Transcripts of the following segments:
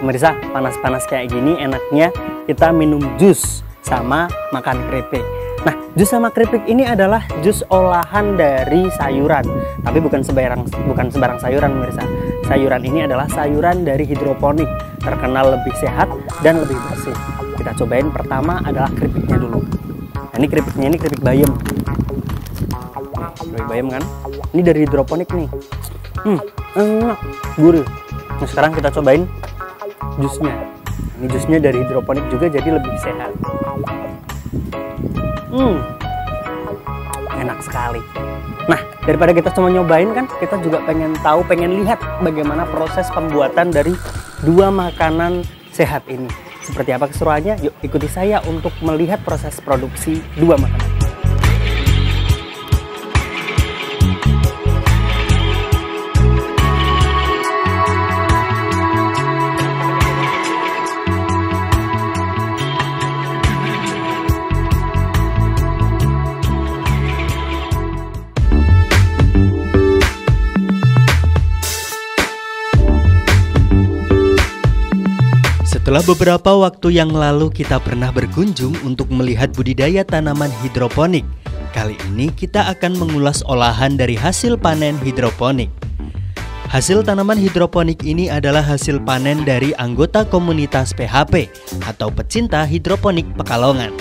Pemirsa, panas-panas kayak gini enaknya kita minum jus sama makan keripik. Nah, jus sama keripik ini adalah jus olahan dari sayuran. Tapi bukan sembarang sayuran, pemirsa. Sayuran ini adalah sayuran dari hidroponik, terkenal lebih sehat dan lebih bersih. Kita cobain, pertama adalah keripiknya dulu. Nah, ini keripiknya, ini keripik bayam. Keripik bayam kan? Ini dari hidroponik nih. Enak, gurih. Nah, sekarang kita cobain jusnya. Ini jusnya dari hidroponik juga, jadi lebih sehat. Enak sekali. Nah, daripada kita cuma nyobain kan, kita juga pengen tahu, pengen lihat bagaimana proses pembuatan dari dua makanan sehat ini. Seperti apa keseruannya? Yuk ikuti saya untuk melihat proses produksi dua makanan. Setelah beberapa waktu yang lalu kita pernah berkunjung untuk melihat budidaya tanaman hidroponik. Kali ini kita akan mengulas olahan dari hasil panen hidroponik. Hasil tanaman hidroponik ini adalah hasil panen dari anggota komunitas PHP atau pecinta hidroponik Pekalongan.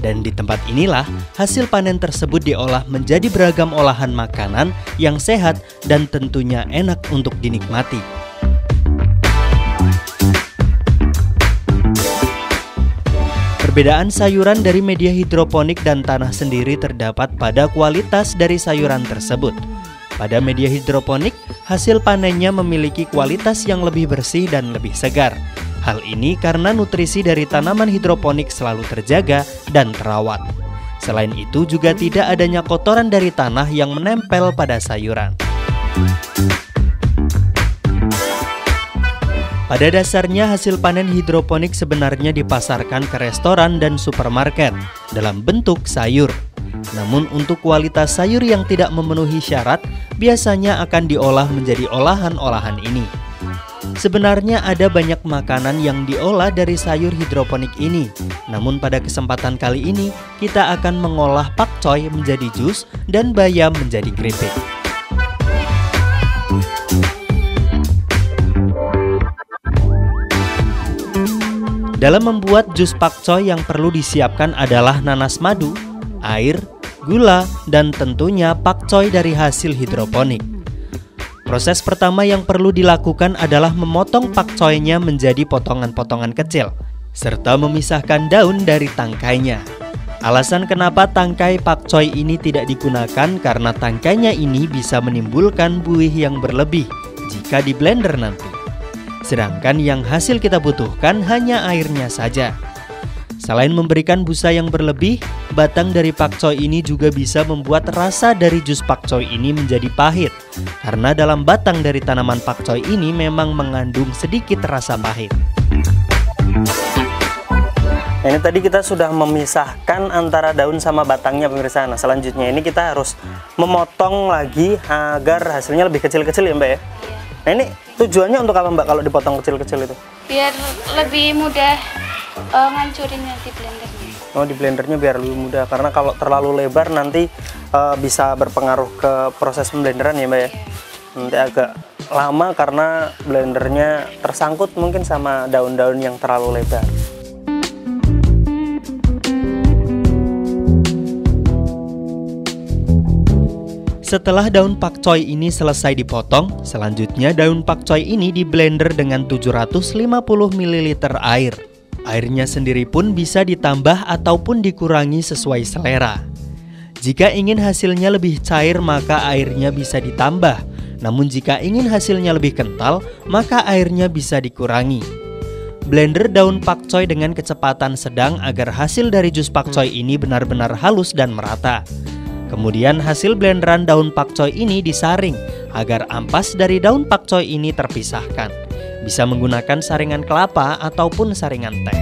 Dan di tempat inilah hasil panen tersebut diolah menjadi beragam olahan makanan yang sehat dan tentunya enak untuk dinikmati. Perbedaan sayuran dari media hidroponik dan tanah sendiri terdapat pada kualitas dari sayuran tersebut. Pada media hidroponik, hasil panennya memiliki kualitas yang lebih bersih dan lebih segar. Hal ini karena nutrisi dari tanaman hidroponik selalu terjaga dan terawat. Selain itu juga tidak adanya kotoran dari tanah yang menempel pada sayuran. Pada dasarnya hasil panen hidroponik sebenarnya dipasarkan ke restoran dan supermarket dalam bentuk sayur. Namun untuk kualitas sayur yang tidak memenuhi syarat biasanya akan diolah menjadi olahan-olahan ini. Sebenarnya ada banyak makanan yang diolah dari sayur hidroponik ini. Namun pada kesempatan kali ini kita akan mengolah pakcoy menjadi jus dan bayam menjadi keripik. Dalam membuat jus pakcoy yang perlu disiapkan adalah nanas madu, air, gula, dan tentunya pakcoy dari hasil hidroponik. Proses pertama yang perlu dilakukan adalah memotong pakcoynya menjadi potongan-potongan kecil, serta memisahkan daun dari tangkainya. Alasan kenapa tangkai pakcoy ini tidak digunakan karena tangkainya ini bisa menimbulkan buih yang berlebih jika di blender nanti. Sedangkan yang hasil kita butuhkan hanya airnya saja. Selain memberikan busa yang berlebih, batang dari pakcoy ini juga bisa membuat rasa dari jus pakcoy ini menjadi pahit. Karena dalam batang dari tanaman pakcoy ini memang mengandung sedikit rasa pahit. Nah, ini tadi kita sudah memisahkan antara daun sama batangnya, pemirsa. Nah, selanjutnya ini kita harus memotong lagi agar hasilnya lebih kecil-kecil ya, Mbak ya? Nah, ini tujuannya untuk apa, Mbak, kalau dipotong kecil-kecil itu? Biar lebih mudah ngancurinnya di blendernya. Oh, di blendernya biar lebih mudah, karena kalau terlalu lebar nanti bisa berpengaruh ke proses pemblenderan ya, Mbak ya? Nanti agak lama karena blendernya tersangkut mungkin sama daun-daun yang terlalu lebar. Setelah daun pakcoy ini selesai dipotong, selanjutnya daun pakcoy ini di blender dengan 750 ml air. Airnya sendiri pun bisa ditambah ataupun dikurangi sesuai selera. Jika ingin hasilnya lebih cair maka airnya bisa ditambah. Namun jika ingin hasilnya lebih kental maka airnya bisa dikurangi. Blender daun pakcoy dengan kecepatan sedang agar hasil dari jus pakcoy ini benar-benar halus dan merata. Kemudian hasil blenderan daun pakcoy ini disaring agar ampas dari daun pakcoy ini terpisahkan. Bisa menggunakan saringan kelapa ataupun saringan teh.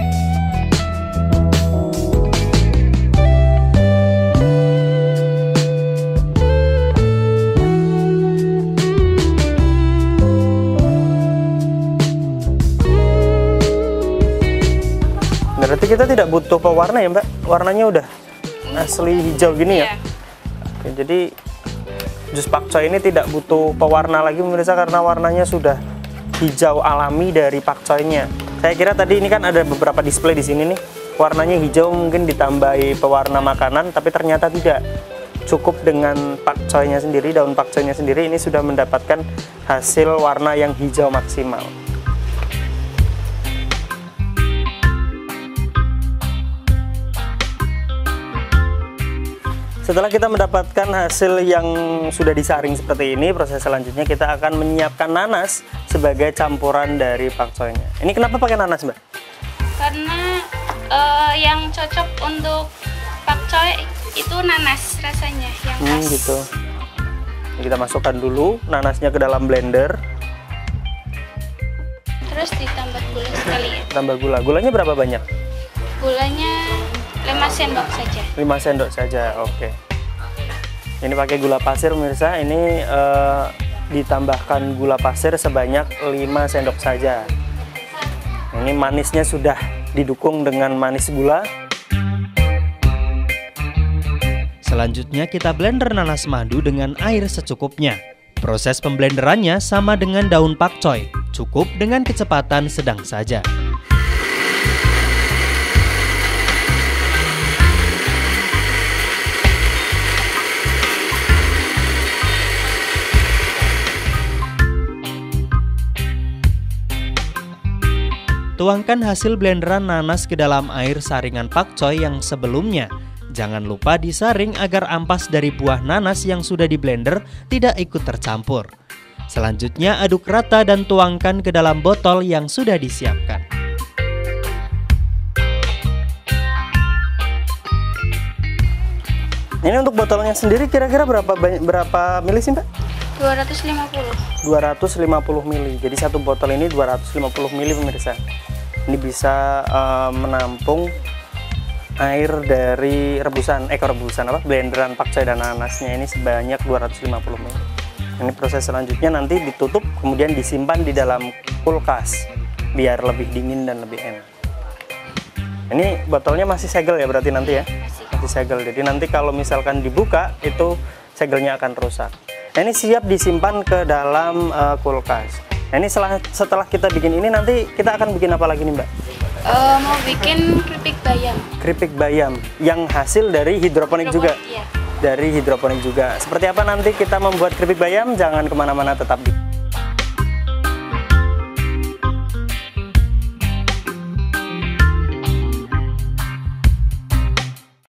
Berarti kita tidak butuh pewarna ya Mbak? Warnanya udah asli hijau gini ya? Iya. Oke, jadi jus pakcoy ini tidak butuh pewarna lagi pemirsa karena warnanya sudah hijau alami dari pakcoynya. Saya kira tadi ini kan ada beberapa display di sini nih, warnanya hijau mungkin ditambahi pewarna makanan, tapi ternyata tidak. Cukup dengan pakcoynya sendiri, daun pakcoynya sendiri ini sudah mendapatkan hasil warna yang hijau maksimal. Setelah kita mendapatkan hasil yang sudah disaring seperti ini, proses selanjutnya kita akan menyiapkan nanas sebagai campuran dari pakcoynya. Ini kenapa pakai nanas, Mbak? Karena yang cocok untuk pakcoy itu nanas rasanya yang khas. Gitu. Ini kita masukkan dulu nanasnya ke dalam blender. Terus ditambah gula sekali ya. Tambah gula. Gulanya berapa banyak? Gulanya 5 sendok saja. 5 sendok saja, oke. Ini pakai gula pasir pemirsa, ini ditambahkan gula pasir sebanyak 5 sendok saja. Ini manisnya sudah didukung dengan manis gula. Selanjutnya kita blender nanas madu dengan air secukupnya. Proses pemblenderannya sama dengan daun pakcoy, cukup dengan kecepatan sedang saja. Tuangkan hasil blenderan nanas ke dalam air saringan pakcoy yang sebelumnya. Jangan lupa disaring agar ampas dari buah nanas yang sudah di blender tidak ikut tercampur. Selanjutnya aduk rata dan tuangkan ke dalam botol yang sudah disiapkan. Ini untuk botolnya sendiri kira-kira berapa mili sih Mbak? 250. 250 mili. Jadi satu botol ini 250 mili pemirsa. Ini bisa menampung air dari blenderan pakcoy dan nanasnya ini sebanyak 250 ml. Ini proses selanjutnya nanti ditutup kemudian disimpan di dalam kulkas biar lebih dingin dan lebih enak. Ini botolnya masih segel ya berarti nanti ya? Masih segel. Jadi nanti kalau misalkan dibuka itu segelnya akan rusak. Nah, ini siap disimpan ke dalam kulkas. Nah, ini setelah kita bikin ini nanti kita akan bikin apa lagi nih Mbak? Mau bikin keripik bayam. Keripik bayam yang hasil dari hidroponik juga. Iya. Dari hidroponik juga. Seperti apa nanti kita membuat keripik bayam? Jangan kemana-mana, tetap di